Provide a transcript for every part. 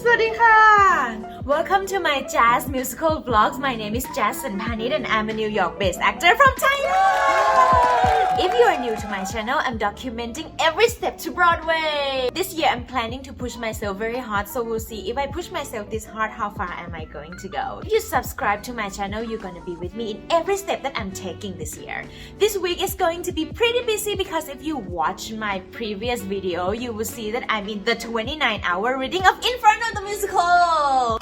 วัสดีค่ะ Welcome to my jazz musical vlogs. My name is Jazz Sunpanich and I'm a New York-based actor from Thailand. If you are new to my channel, I'm documenting every step to Broadway. This year, I'm planning to push myself very hard, so we'll see if I push myself this hard, how far am I going to go. If you subscribe to my channel, you're gonna be with me in every step that I'm taking this year. This week is going to be pretty busy because if you watch my previous video, you will see that I'm in the 29-hour reading of Infernal the musical.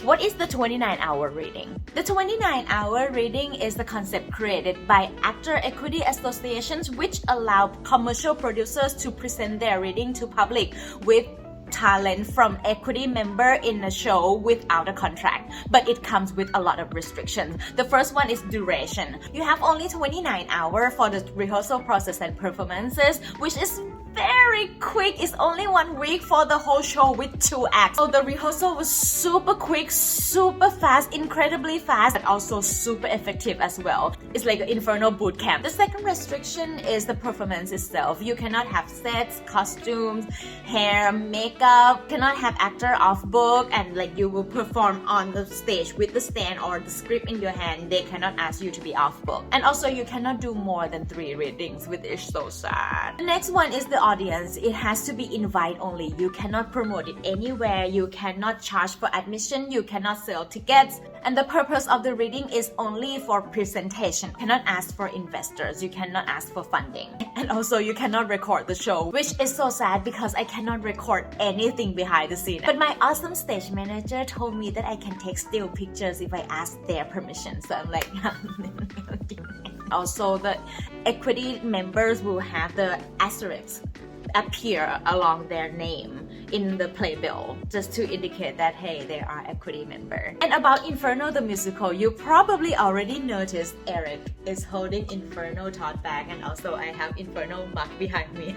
What is the 29-hour reading? The 29-hour reading is the concept created by Actor Equity Associations, which allow commercial producers to present their reading to public with talent from equity member in a show without a contract, but it comes with a lot of restrictions. The first one is duration. You have only 29 hours for the rehearsal process and performances, which is very quick. It's only 1 week for the whole show with 2 acts. So the rehearsal was super quick, super fast, incredibly fast, but also super effective as well. It's like an Infernal boot camp. The second restriction is the performance itself. You cannot have sets, costumes, hair, makeup, cannot have actor off book, and like you will perform on the stage with the stand or the script in your hand. They cannot ask you to be off book. And also you cannot do more than 3 readings, which is so sad. The next one is the audience. It has to be invite only. You cannot promote it anywhere. You cannot charge for admission. You cannot sell tickets. And the purpose of the reading is only for presentation. You cannot ask for investors. You cannot ask for funding. And also you cannot record the show, which is so sad because I cannot record anything behind the scene. But my awesome stage manager told me that I can take still pictures if I ask their permission. So I'm like, also the equity members will have the asterisk appear along their name in the playbill just to indicate that hey, they are equity member. And about Infernal the musical, you probably already noticed Eric is holding Infernal tote bag, and also I have Infernal mug behind me.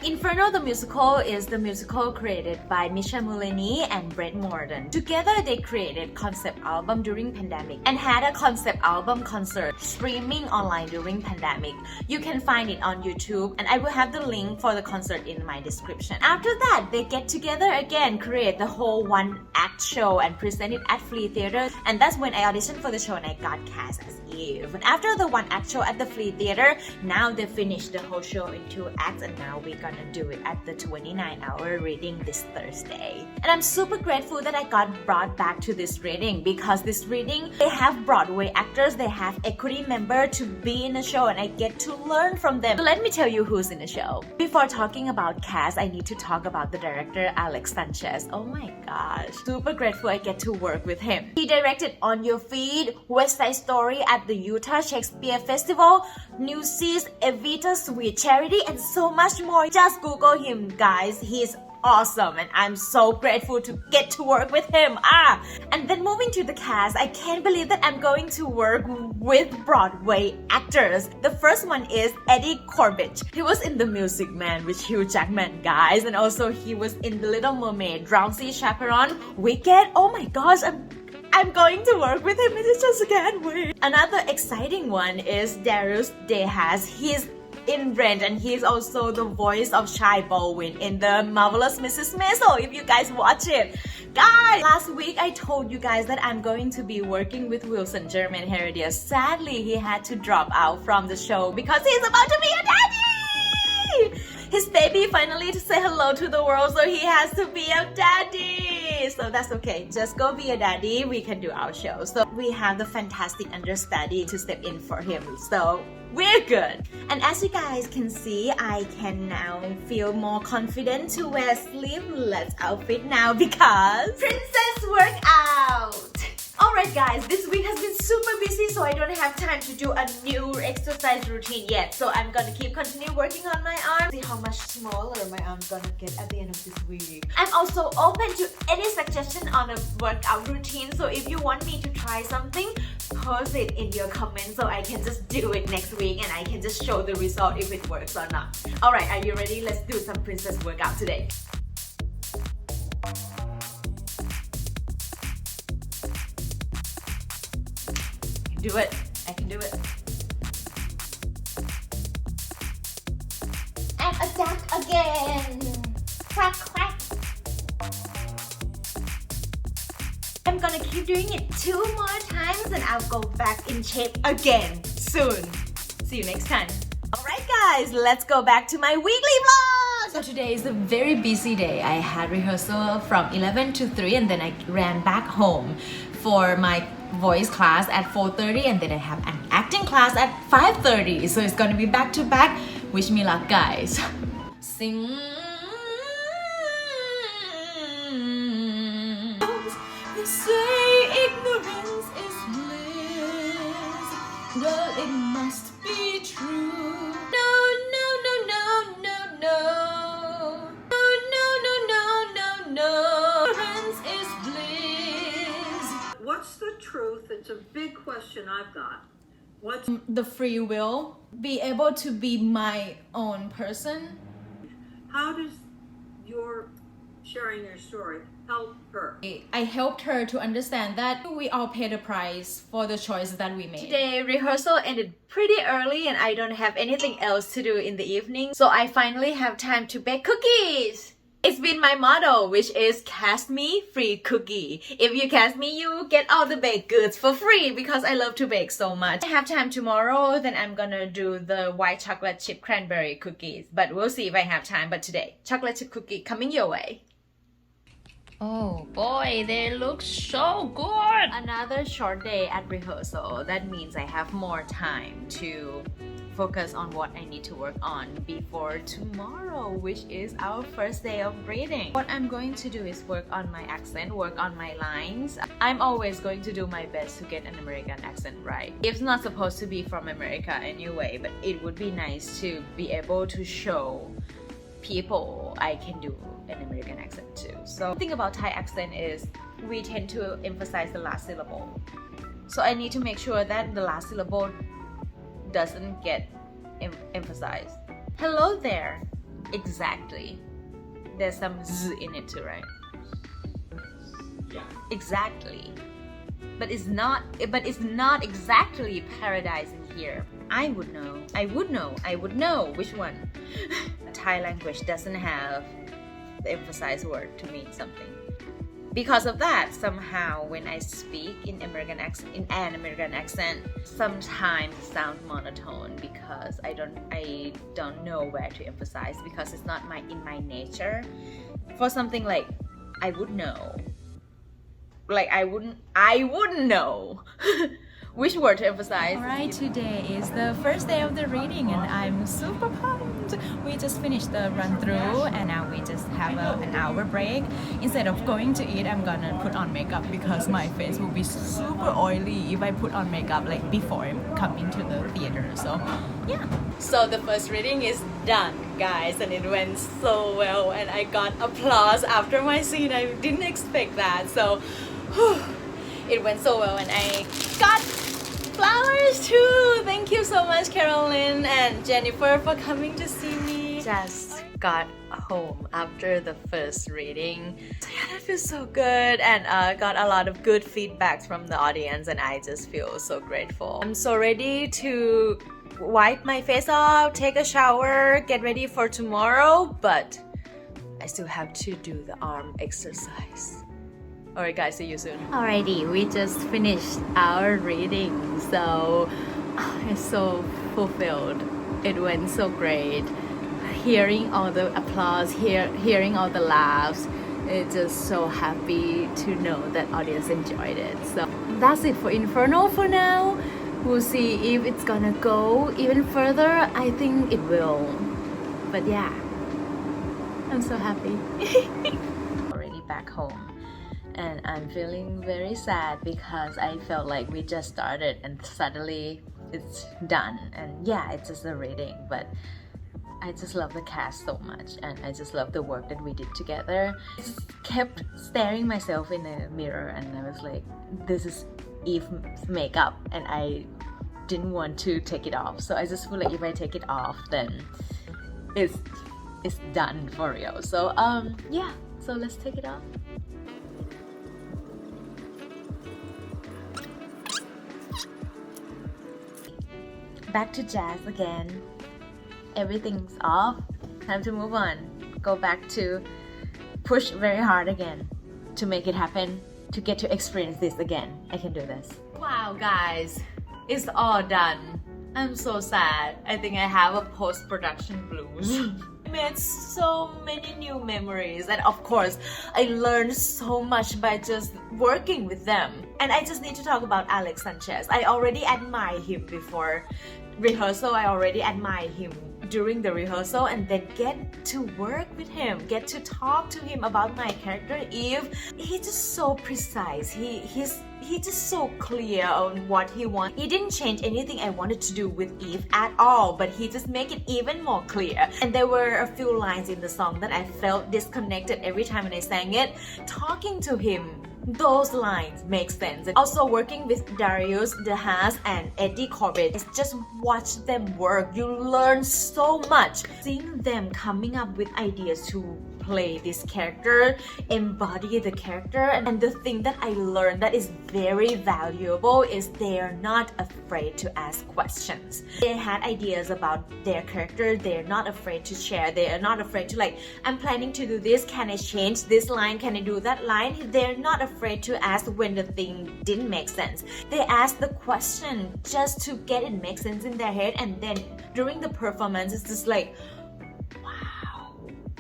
Infernal the musical is the musical created by Misha Mulini and Brett Morden. Together they created concept album during pandemic and had a concept album concert streaming online during pandemic. You can find it on YouTube, and I will have the link for the concert in my description. After that, they get together again, create the whole 1-act show and present it at Flea Theater, and that's when I auditioned for the show and I got cast as Eve. And after the 1-act show at the Flea Theater, now they finished the whole show in 2 acts, and now we're gonna do it at the 29-hour reading this Thursday. And I'm super grateful that I got brought back to this reading, because this reading, they have Broadway actors, they have equity member to be in the show, and I get to learn from them. So let me tell you who's in the show. Before talking about cast, I need to talk about the director, Alex Sanchez. Oh my gosh, super grateful I get to work with him. He directed On Your Feet, West Side Story at the Utah Shakespeare Festival, New Seas, Evita Sweet Charity, and so much more. Just Google him, guys. He's awesome, and I'm so grateful to get to work with him. And then moving to the cast, I can't believe that I'm going to work with Broadway actors. The first one is Eddie Corbett. He was in The Music Man with Hugh Jackman, guys, and also he was in The Little Mermaid, Drowsy Chaperone, Wicked. Oh my gosh, I'm going to work with him, and I just can't wait. Another exciting one is Darius Dehas. He's in Rent, and he's also the voice of Shy Baldwin in The Marvelous Mrs. Maisel, if you guys watch it. Guys, last week I told you guys that I'm going to be working with Wilson German Heredias. Sadly, he had to drop out from the show because he's about to be a daddy! His baby finally to say hello to the world, so he has to be a daddy. So that's okay. Just go be a daddy. We can do our show. So we have the fantastic understudy to step in for him. So we're good. And as you guys can see, I can now feel more confident to wear sleeveless outfit now because Princess Workout! Alright guys, this week has been super busy, so I don't have time to do a new exercise routine yet. So I'm gonna continue working on my arm. See how much smaller my arm's gonna get at the end of this week. I'm also open to any suggestion on a workout routine. So if you want me to try something, post it in your comments so I can just do it next week and I can just show the result if it works or not. Alright, are you ready? Let's do some princess workout today. Do it. I can do it. And attack again. Crack, crack. I'm gonna keep doing it 2 more times and I'll go back in shape again soon. See you next time. Alright guys, let's go back to my weekly vlog! So today is a very busy day. I had rehearsal from 11 to 3 and then I ran back home for my voice class at 4:30 and then I have an acting class at 5:30. So it's gonna be back to back. Wish me luck guys. Sing. They say ignorance is bliss, but it must be true. No, no, no, no, no, no. No, no, no, no, no, no. Ignorance is bliss. What's the truth? It's a big question I've got. What's The free will, be able to be my own person. how does your sharing your story help her? I helped her to understand that we all pay the price for the choices that we made. Today, rehearsal ended pretty early and I don't have anything else to do in the evening. So I finally have time to bake cookies. It's been my motto, which is cast me, free cookie. If you cast me, you get all the baked goods for free because I love to bake so much. I have time tomorrow, then I'm gonna do the white chocolate chip cranberry cookies. But we'll see if I have time. But today, chocolate chip cookie coming your way. Oh boy, they look so good! Another short day at rehearsal. That means I have more time to focus on what I need to work on before tomorrow, which is our first day of reading. What I'm going to do is work on my accent, work on my lines. I'm always going to do my best to get an American accent right. It's not supposed to be from America anyway, but it would be nice to be able to show people I can do an American accent too. So the thing about Thai accent is we tend to emphasize the last syllable. So I need to make sure that the last syllable doesn't get emphasized. Hello there. Exactly. There's some z in it too, right? Yeah. Exactly. But it's not exactly paradise in here. I would know. I would know which one. Thai language doesn't have the emphasized word to mean something. Because of that, somehow when I speak in an American accent, sometimes it sounds monotone because I don't know where to emphasize because it's not in my nature. For something like I would know. Like I wouldn't know which word to emphasize. Alright, today is the first day of the reading and I'm super pumped. We just finished the run through and now we just have an hour break. Instead of going to eat, I'm gonna put on makeup because my face will be super oily if I put on makeup like before coming to the theater. So yeah. So the first reading is done, guys, and it went so well and I got applause after my scene. I didn't expect that. So it went so well and I got flowers too! Thank you so much Carolyn and Jennifer for coming to see me. Just got home after the first reading. So yeah, that feels so good and got a lot of good feedback from the audience and I just feel so grateful. I'm so ready to wipe my face off, take a shower, get ready for tomorrow, but I still have to do the arm exercise. Alright guys, see you soon. Alrighty, we just finished our reading, so I'm so fulfilled. It went so great. Hearing all the applause, hearing all the laughs, it's just so happy to know that audience enjoyed it. So that's it for Infernal for now. We'll see if it's gonna go even further. I think it will. But yeah, I'm so happy. Already back home. And I'm feeling very sad because I felt like we just started and suddenly it's done. And yeah, it's just a reading, but I just love the cast so much and I just love the work that we did together. I just kept staring myself in the mirror and I was like, this is Eve's makeup and I didn't want to take it off. So I just feel like if I take it off, then it's done for real. So yeah, so let's take it off. Back to jazz again. Everything's off. Time to move on. Go back to push very hard again to make it happen to get to experience this again. I can do this. Wow, guys, it's all done. I'm so sad. I think I have a post-production blues. I made so many new memories, and of course I learned so much by just working with them. And I just need to talk about Alex Sanchez. I already admired him before rehearsal. I already admired him during the rehearsal, and then get to work with him, get to talk to him about my character Eve. He's just so precise. He's just so clear on what he wants. He didn't change anything I wanted to do with Eve at all, but he just make it even more clear. And there were a few lines in the song that I felt disconnected every time when I sang it. Talking to him, those lines make sense. And also working with Darius DeHaas and Eddie Corbett, just watch them work. You learn so much. Seeing them coming up with ideas to play this character, embody the character, and the thing that I learned that is very valuable is they're not afraid to ask questions. They had ideas about their character, they're not afraid to share, they are not afraid to like, I'm planning to do this, can I change this line, can I do that line? They're not afraid to ask when the thing didn't make sense. They ask the question just to get it make sense in their head, and then during the performance it's just like,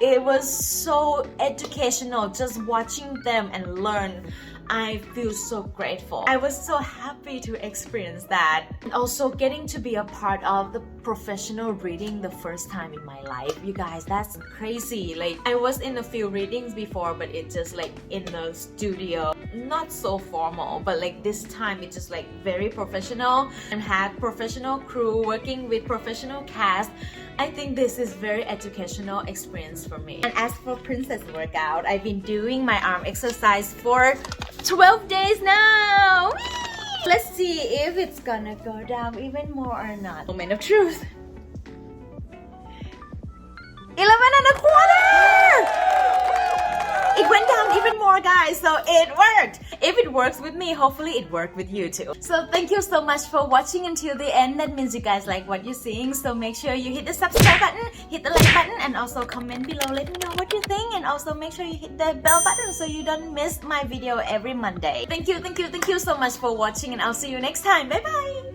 it was so educational just watching them and learn. I feel so grateful. I was so happy to experience that. And also getting to be a part of the professional reading the first time in my life. You guys, that's crazy. Like, I was in a few readings before, but it's just like in the studio. Not so formal, but like this time it's just like very professional and had professional crew working with professional cast. I think this is very educational experience for me. And as for Princess Workout, I've been doing my arm exercise for 12 days now. Whee! Let's see if it's gonna go down even more or not. Moment of truth. 11.25! It went down even more, guys, so it worked. If it works with me, hopefully it worked with you too. So thank you so much for watching until the end. That means you guys like what you're seeing, so make sure you hit the subscribe button, hit the like button, and also comment below, let me know what you think, and also make sure you hit the bell button so you don't miss my video every Monday. Thank you so much for watching, and I'll see you next time. Bye bye.